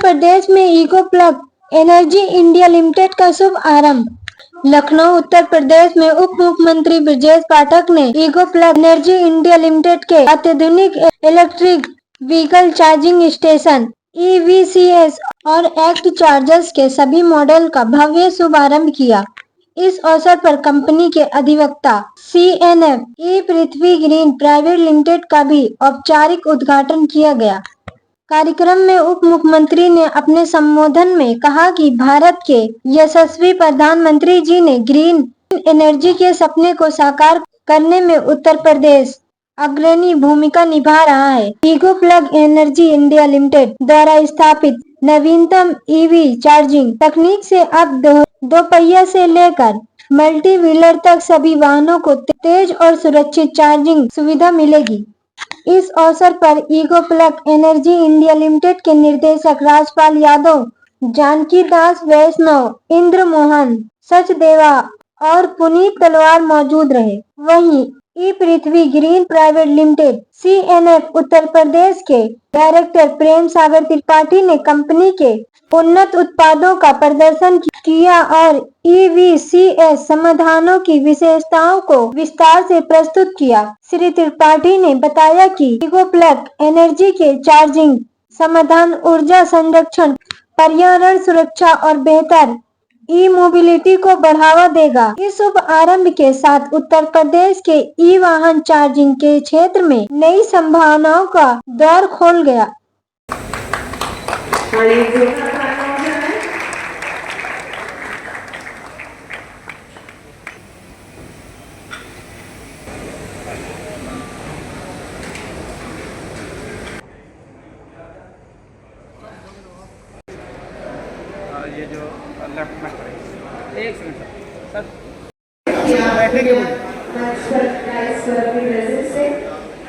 प्रदेश में Eco Plug Energy India Limited का शुभ आरंभ। लखनऊ उत्तर प्रदेश में उप मुख्यमंत्री ब्रजेश पाठक ने Eco Plug Energy India Limited के अत्याधुनिक electric vehicle charging station EVCS और एक्ट चार्जर्स के सभी मॉडल का भव्य शुभारंभ किया। इस अवसर पर कंपनी के अधिवक्ता CNF ई पृथ्वी ग्रीन प्राइवेट लिमिटेड का भी औपचारिक उद्घाटन किया गया। कार्यक्रम में उप मुख्यमंत्री ने अपने संबोधन में कहा कि भारत के यशस्वी प्रधानमंत्री जी ने ग्रीन एनर्जी के सपने को साकार करने में उत्तर प्रदेश अग्रणी भूमिका निभा रहा है। Eco Plug Energy India Limited द्वारा स्थापित नवीनतम EV चार्जिंग तकनीक से अब दो पहिया से लेकर मल्टी व्हीलर तक सभी वाहनों को तेज और सुरक्षित चार्जिंग सुविधा मिलेगी। इस अवसर पर Eco Plug Energy India Limited के निदेशक राजपाल यादव, जानकी दास वैष्णव, इंद्र मोहन सचदेवा और पुनीत तलवार मौजूद रहे। वहीं ई पृथ्वी green private limited CNF Uttar Pradesh के डायरेक्टर प्रेम सागर त्रिपाठी ने कंपनी के उन्नत उत्पादों का प्रदर्शन किया और EVCS समाधानों की विशेषताओं को विस्तार से प्रस्तुत किया। श्री त्रिपाठी ने बताया कि इको प्लग एनर्जी के चार्जिंग समाधान ऊर्जा संरक्षण, पर्यावरण सुरक्षा और बेहतर मोबिलिटी को बढ़ावा देगा। इस शुभ आरंभ के साथ उत्तर प्रदेश के वाहन चार्जिंग के क्षेत्र में नई संभावनाओं का द्वार खोल गया। ये जो लेफ्ट में एक सेकंड सर बैठने के लिए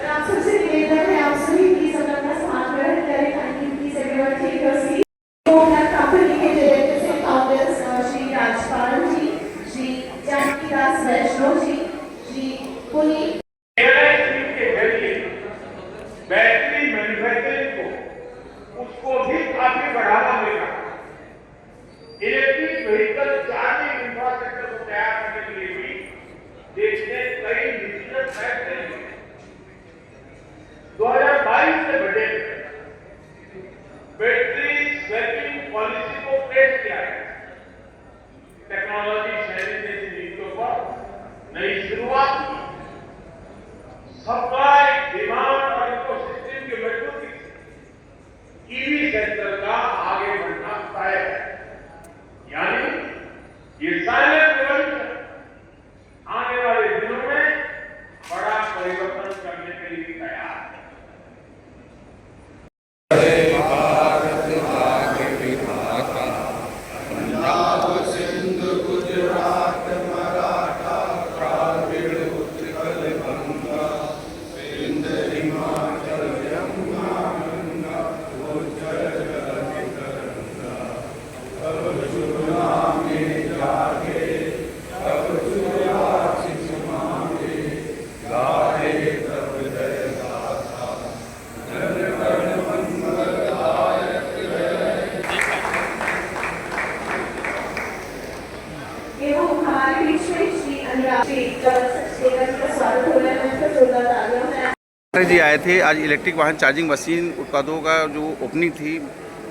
आप सबसे निवेदन है, आप सभी प्लीज अपना स्थान ग्रहण करें। ताकि please everyone take your seat. Company के डायरेक्टर से फाउंडर्स श्री राजपाल जी, श्री जानकी दास वैष्णव जी, श्री पुनीत के जरिए बैटरी मैन्युफैक्चरिंग को उसको भी काफी बढ़ावा मिला। इलेक्ट्रिक व्हीकल चार्जिंग इंफ्रास्ट्रक्चर को तैयार करने के लिए भी देश ने कई डिसीजन फैसले लिए। 2022 के बजट में बैटरी स्वैपिंग पॉलिसी को पेश किया है। टेक्नोलॉजी शेयरिंग जैसी नीतियों पर नई शुरुआत की। सप्लाई, डिमांड और इकोसिस्टम की मजबूती से EV सेक्टर का आगे बढ़ना तय है। यानी ये साइलेंट रिवॉल्यूशन आने वाले दिनों में बड़ा परिवर्तन करने के लिए तैयार है। जी आए थे आज इलेक्ट्रिक वाहन चार्जिंग मशीन उत्पादों का जो ओपनिंग थी,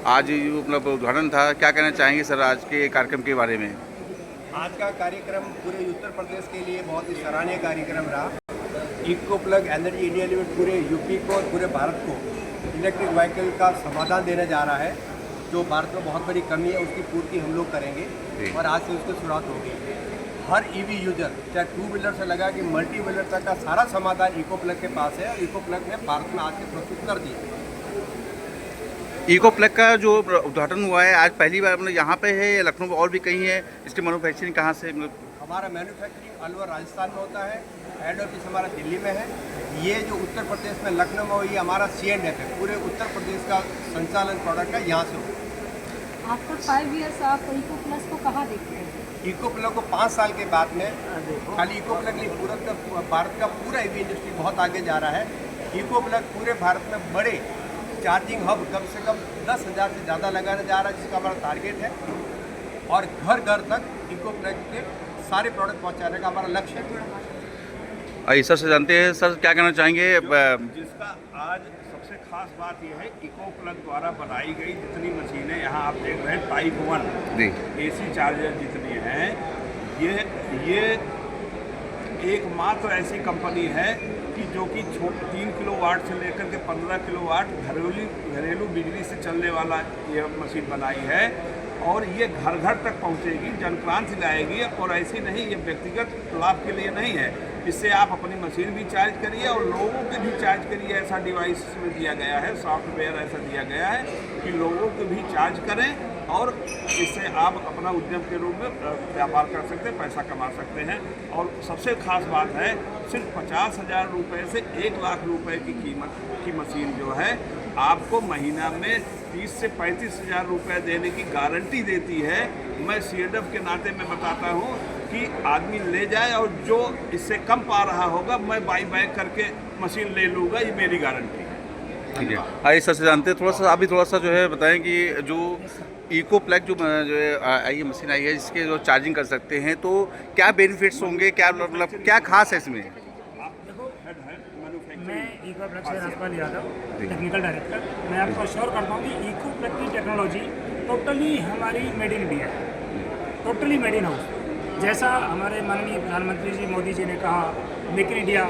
आज मतलब उद्घाटन था। क्या कहना चाहेंगे सर आज के कार्यक्रम के बारे में? आज का कार्यक्रम पूरे उत्तर प्रदेश के लिए बहुत ही सराहनीय कार्यक्रम रहा। Eco Plug Energy India Limited पूरे यूपी को और पूरे भारत को इलेक्ट्रिक व्हीकल का समाधान देने जा रहा है। जो भारत में बहुत बड़ी कमी है उसकी पूर्ति हम लोग करेंगे और आज से उसकी शुरुआत होगी। हर EV यूजर चाहे 2 व्हीलर से लगा कि मल्टी व्हीलर तक का सारा समाधान इको प्लग के पास है और इको प्लग ने भारत में आज के प्रस्तुत कर दिया। इको प्लग का जो उद्घाटन हुआ है आज पहली बार मतलब यहाँ पे है या लखनऊ में और भी कहीं है? इसकी मैन्युफैक्चरिंग कहाँ से? हमारा मैन्युफैक्चरिंग अलवर राजस्थान में होता है, हेड ऑफिस हमारा दिल्ली में है। ये जो उत्तर प्रदेश में लखनऊ में हुई हमारा CNF है, पूरे उत्तर प्रदेश का संचालन प्रोडक्ट का यहाँ से हो। आफ्टर 5 ईयर्स आप इको प्लस को कहाँ देखते हैं? इको प्लग को 5 साल के बाद में खाली इको प्लग नहीं, भारत का पूरा EV इंडस्ट्री बहुत आगे जा रहा है। इको प्लग पूरे भारत में बड़े चार्जिंग हब कम से कम 10,000 से ज़्यादा लगाने जा रहा है, जिसका हमारा टारगेट है। और घर घर तक इको प्लग के सारे प्रोडक्ट पहुंचाने का हमारा लक्ष्य है। आइए सर से जानते हैं, सर क्या कहना चाहेंगे? जिसका आज सबसे खास बात यह है, इको प्लग द्वारा बनाई गई जितनी मशीनें यहाँ आप देख रहे हैं, टाइप 1 जी AC चार्जर जितने हैं, ये एकमात्र ऐसी कंपनी है कि जो कि 3 किलोवाट से लेकर के 15 किलोवाट घरेलू बिजली से चलने वाला ये मशीन बनाई है। और ये घर घर तक पहुंचेगी, जनक्रांति लाएगी। और ऐसी नहीं, ये व्यक्तिगत लाभ के लिए नहीं है। इससे आप अपनी मशीन भी चार्ज करिए और लोगों के भी चार्ज करिए। ऐसा डिवाइस में दिया गया है, सॉफ्टवेयर ऐसा दिया गया है कि लोगों को भी चार्ज करें और इससे आप अपना उद्यम के रूप में व्यापार कर सकते हैं, पैसा कमा सकते हैं। और सबसे खास बात है, सिर्फ 50,000 रुपये से 1 लाख रुपये की कीमत की मशीन जो है आपको महीना में 30 से 35,000 रुपये देने की गारंटी देती है। मैं CNF के नाते मैं बताता हूँ कि आदमी ले जाए और जो इससे कम पा रहा होगा, मैं बाई बैक करके मशीन ले लूँगा, ये मेरी गारंटी है। ठीक है, आइए सर से जानते हैं, थोड़ा सा आप भी थोड़ा सा जो है बताएं कि जो इको प्लग जो है ये मशीन आई है, जिसके जो चार्जिंग कर सकते हैं, तो क्या बेनिफिट्स होंगे, क्या मतलब क्या खास है इसमें? मैं इको प्लग से राजपाल यादव, टेक्निकल डायरेक्टर। मैं आपको अश्योर करता हूँ कि इको प्लग की टेक्नोलॉजी टोटली हमारी मेड इन इंडिया है, टोटली मेड इन हाउस। जैसा हमारे माननीय प्रधानमंत्री जी मोदी जी ने कहा मेक इन इंडिया,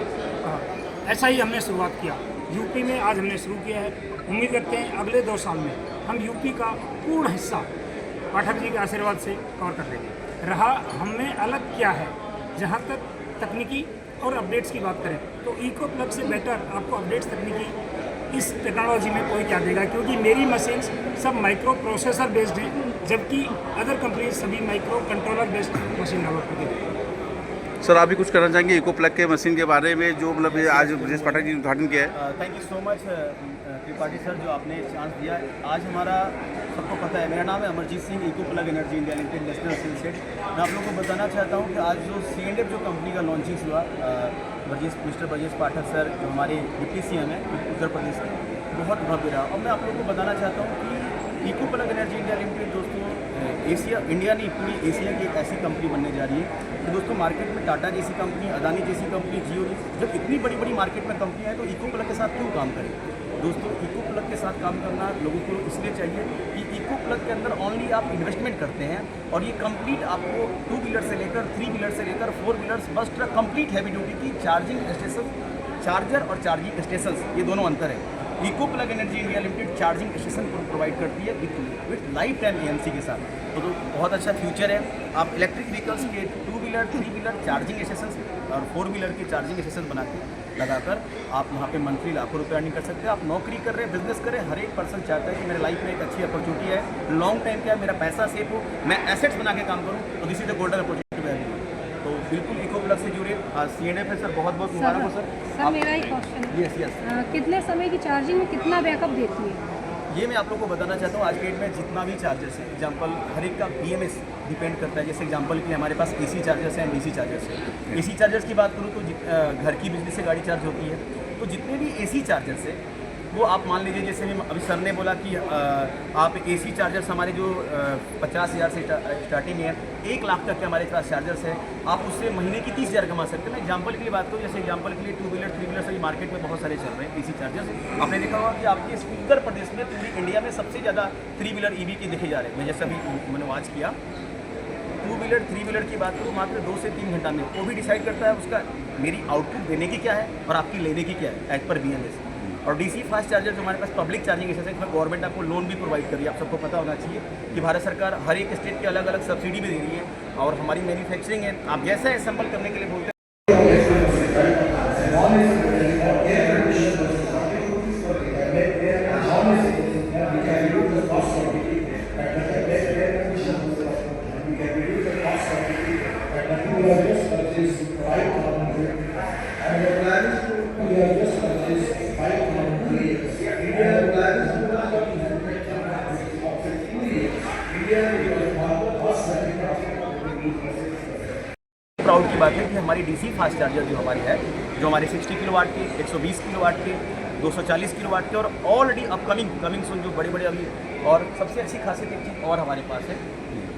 ऐसा ही हमने शुरुआत किया। यूपी में आज हमने शुरू किया है। उम्मीद करते हैं अगले 2 साल में हम यूपी का पूर्ण हिस्सा पाठक जी के आशीर्वाद से कवर कर देंगे। रहा हमें अलग क्या है, जहाँ तक तकनीकी और अपडेट्स की बात करें तो इको प्लग से बेटर आपको अपडेट्स तकनीकी इस टेक्नोलॉजी में कोई क्या देगा, क्योंकि मेरी मशीन्स सब माइक्रो प्रोसेसर बेस्ड हैं, जबकि अदर कंपनीज सभी micro controller based machine develop करती हैं। सर आप भी कुछ करना चाहेंगे इको प्लग के मशीन के बारे में, जो मतलब आज ब्रजेश पाठक जी ने उद्घाटन किया है? Thank you so much Tripathi sir, जो आपने चांस दिया। आज हमारा सबको पता है, मेरा नाम है Amarjeet Singh, Eco Plug Energy India Limited national sales head. मैं आप लोगों को बताना चाहता हूँ कि आज जो CNF जो कंपनी का लॉन्चिंग हुआ, मिस्टर ब्रजेश पाठक सर जो हमारे डिप्टी CM हैं उत्तर प्रदेश के, बहुत भव्य रहा। और मैं आप लोगों को बताना चाहता हूँ कि Eco Plug Energy India Limited दोस्तों इंडिया नहीं पूरी एशिया की एक ऐसी कंपनी बनने जा रही है कि दोस्तों मार्केट में टाटा जैसी कंपनी, अदानी जैसी कंपनी, जियो जब इतनी बड़ी बड़ी मार्केट में कंपनी है तो इको प्लग के साथ क्यों काम करें दोस्तों? इको प्लग के साथ काम करना लोगों को इसलिए चाहिए कि इको प्लग के अंदर ओनली आप इन्वेस्टमेंट करते हैं और ये कंप्लीट आपको 2 व्हीलर से लेकर 3 व्हीलर से लेकर 4 wheelers bus truck complete heavy duty की चार्जिंग स्टेशन, चार्जर और चार्जिंग स्टेशन, ये दोनों अंतर है। Eco Plug Energy India Limited charging station provide करती है विथ लाइफ टाइम AMC के साथ। तो बहुत अच्छा फ्यूचर है। आप इलेक्ट्रिक व्हीकल्स के 2 व्हीलर 3 व्हीलर चार्जिंग स्टेशन और 4 व्हीलर के चार्जिंग स्टेशन लगाकर आप यहाँ पे मंथली लाखों रुपए अर्निंग कर सकते हैं। आप नौकरी कर रहे हैं, बिजनेस कर रहे हैं, हर एक पर्सन चाहता है कि मेरे लाइफ में एक अच्छी अपॉर्चुनिटी है, लॉन्ग टाइम क्या मेरा पैसा सेफ हो, मैं एसेट्स बना के काम करूँ, तो this is the golden opportunity. तो बिल्कुल इको प्लग से जुड़े। CNF है सर, बहुत बहुत मुबारक हो सर। मेरा एक क्वेश्चन है, यस कितने समय की चार्जिंग में कितना बैकअप देती है? ये मैं आप लोगों को बताना चाहता हूँ। आज के डेट में जितना भी चार्जर्स है, एग्जांपल हर एक का BMS डिपेंड करता है। जैसे एग्जांपल के लिए हमारे पास AC चार्जर्स हैं, DC चार्जर्स हैं। AC चार्जर्स की बात करूँ तो घर की बिजली से गाड़ी चार्ज होती है, तो जितने भी AC चार्जर्स है वो आप मान लीजिए, जैसे अभी सर ने बोला कि आप AC चार्जर्स हमारे जो 50,000 से स्टार्टिंग है, 1 लाख तक के हमारे पास चार्जर्स है। आप उससे महीने की 30,000 कमा सकते हैं। मैं एग्जांपल के लिए बात करूँ, जैसे एग्जांपल के लिए 2 व्हीलर 3 व्हीलर से मार्केट में बहुत सारे चल रहे हैं AC चार्जर्स। आपने देखा होगा कि आपके उत्तर प्रदेश में पूरी इंडिया में सबसे ज़्यादा 3 व्हीलर EV के देखे जा रहे हैं। मैं जैसे अभी मैंने वॉच किया, 2 व्हीलर 3 व्हीलर की बात करूँ मात्र 2 से 3 घंटा में, वो भी डिसाइड करता है उसका मेरी आउटपुट देने की क्या है और आपकी लेने की क्या है एज पर BMS। और DC फास्ट चार्जर जो हमारे पास पब्लिक चार्जिंग स्टेशन है, इसमें गवर्नमेंट आपको लोन भी प्रोवाइड कर रही है। आप सबको पता होना चाहिए कि भारत सरकार हर एक स्टेट के अलग अलग सब्सिडी भी दे रही है और हमारी मैन्युफैक्चरिंग है। आप जैसा असेंबल करने के लिए बोलते हैं प्राउड की बात है कि हमारी DC फास्ट चार्जर जो हमारी है, जो हमारे 60 किलोवाट के, 120 किलोवाट के 240 किलोवाट के और ऑलरेडी कमिंग सुन जो बड़े बड़े अभी। और सबसे अच्छी खासियत एक चीज़ और हमारे पास है,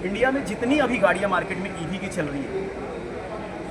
इंडिया में जितनी अभी गाड़ियाँ मार्केट में ईवी की चल रही है,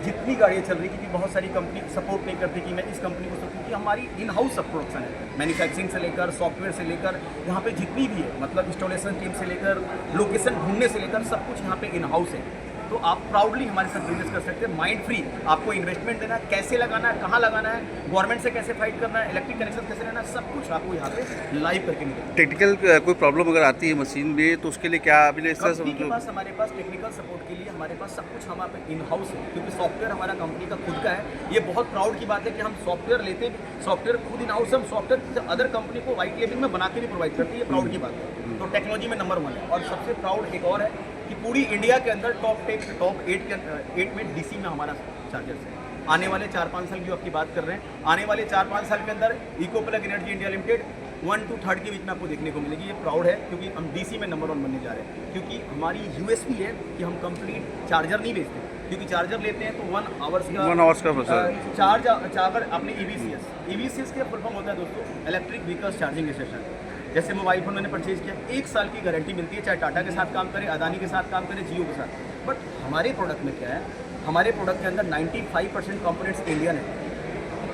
जितनी गाड़ियाँ चल रही है, क्योंकि बहुत सारी कंपनी सपोर्ट नहीं करती कि मैं इस कंपनी को क्योंकि हमारी इन हाउस सब प्रोडक्शन है, मैन्युफैक्चरिंग से लेकर सॉफ्टवेयर से लेकर यहाँ पे जितनी भी है, मतलब इंस्टॉलेशन टीम से लेकर लोकेशन ढूंढने से लेकर सब कुछ यहाँ पे इन हाउस है। तो आप प्राउडली हमारे साथ बिजनेस कर सकते हैं, माइंड फ्री। आपको इन्वेस्टमेंट देना है, कैसे लगाना है, कहाँ लगाना है, गवर्नमेंट से कैसे फाइट करना है, इलेक्ट्रिक कनेक्शन कैसे लेना है, सब कुछ आपको यहाँ पे लाइव करके मिलेगा। टेक्निकल कोई प्रॉब्लम अगर आती है मशीन में तो उसके लिए क्या अभी कंपनी के पास हमारे पास टेक्निकल सपोर्ट के लिए हमारे पास सब कुछ हमारे इन हाउस है, क्योंकि सॉफ्टवेयर हमारा कंपनी का खुद का है। ये बहुत प्राउड की बात है कि हम सॉफ्टवेयर लेते हैं, सॉफ्टवेयर खुद इन हाउस, हम सॉफ्टवेयर अदर कंपनी को वाइट लेवल में बना के भी प्रोवाइड करती है। ये प्राउड की बात है। तो टेक्नोलॉजी में नंबर 1 है। और सबसे प्राउड एक और है कि पूरी इंडिया के अंदर टॉप 8 में डीसी में हमारा चार्जर्स है। आने वाले 4-5 साल की आपकी बात कर रहे हैं, आने वाले 4-5 साल के अंदर Eco Plug Energy India Limited 1 to 3 के बीच में आपको देखने को मिलेगी। ये प्राउड है क्योंकि हम डीसी में नंबर 1 बनने जा रहे हैं, क्योंकि हमारी यूएसपी है कि हम कंप्लीट चार्जर नहीं बेचते, क्योंकि चार्जर लेते हैं तो 1 आवर्स का चार्ज अपने ईवीसीएस के फुल फॉर्म होता है दोस्तों, इलेक्ट्रिक व्हीकल्स चार्जिंग स्टेशन। जैसे मोबाइल फ़ोन मैंने परचेज़ किया, 1 साल की गारंटी मिलती है, चाहे टाटा के साथ काम करे, अदानी के साथ काम करे, जियो के साथ। बट हमारे प्रोडक्ट में क्या है, हमारे प्रोडक्ट के अंदर 95% कंपोनेंट्स इंडियन है,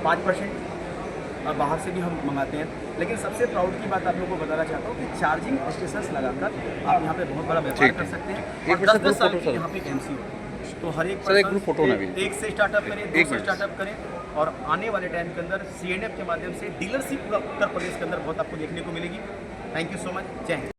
5% बाहर से भी हम मंगाते हैं। लेकिन सबसे प्राउड की बात आप लोगों को बताना चाहता हूँ कि चार्जिंग स्टेशन लगाकर आप यहाँ पे बहुत बड़ा व्यापार कर सकते हैं। और 10-10 साल की यहाँ पे एमसी होती है, तो हर एक एक से स्टार्टअप करें, 2 से स्टार्टअप करें। और आने वाले टाइम के अंदर CNF के माध्यम से डीलरशिप पूरा उत्तर प्रदेश के अंदर बहुत आपको देखने को मिलेगी। Thank you so much. जय हिंद।